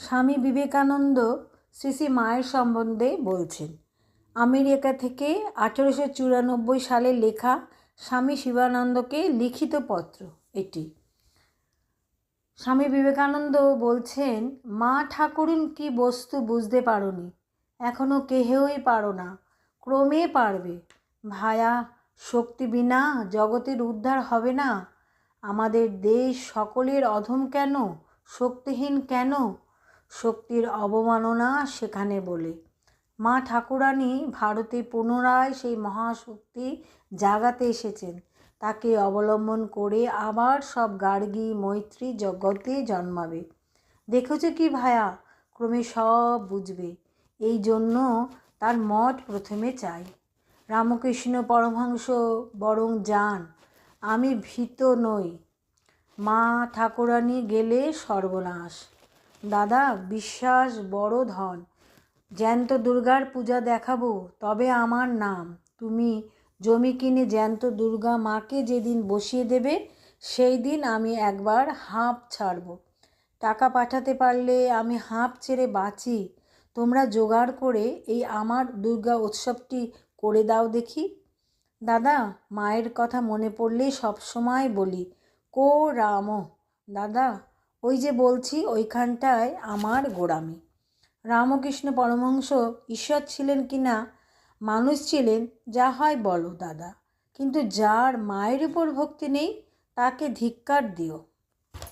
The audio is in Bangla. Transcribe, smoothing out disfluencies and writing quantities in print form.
স্বামী বিবেকানন্দ শ্রী শ্রী মায়ের সম্বন্ধে বলছেন। আমেরিকা থেকে 1894 সালে লেখা স্বামী শিবানন্দকে লিখিত পত্র এটি। স্বামী বিবেকানন্দ বলছেন, মা ঠাকুরুন কি বস্তু বুঝতে পারোনি, এখনো কেহই পারো না, ক্রমে পারবে। ভায়া, শক্তি বিনা জগতের উদ্ধার হবে না। আমাদের দেশ সকলের অধম কেন, শক্তিহীন কেন? শক্তির অবমাননা সেখানে বলে। মা ঠাকুরানী ভারতে পুনরায় সেই মহাশক্তি জাগাতে এসেছেন। তাকে অবলম্বন করে আবার সব গার্গী মৈত্রী জগতে জন্মাবে। দেখেছ কি ভায়া, ক্রমে সব বুঝবে। এই জন্য তার মঠ প্রথমে চাই। রামকৃষ্ণ পরমহংস বরং যান, আমি ভীত নই। মা ঠাকুরানী গেলে সর্বনাশ। দাদা, বিশ্বাস বড় ধন। জ্যান্ত দুর্গার পূজা দেখাবো, তবে আমার নাম। তুমি জমি কিনে জ্যান্ত দুর্গা মাকে যেদিন বসিয়ে দেবে, সেই দিন আমি একবার হাঁপ ছাড়ব। টাকা পাঠাতে পারলে আমি হাঁপ ছেড়ে বাঁচি। তোমরা জোগাড় করে এই আমার দুর্গা উৎসবটি করে দাও দেখি। দাদা, মায়ের কথা মনে পড়লেই সবসময় বলি, কো রাম। দাদা, ওই যে বলছি, ওইখানটায় আমার গোড়ামি। রামকৃষ্ণ পরমহংস ঈশ্বর ছিলেন কি না, মানুষ ছিলেন, যা হয় বলো দাদা, কিন্তু যার মায়ের উপর ভক্তি নেই তাকে ধিক্কার দিও।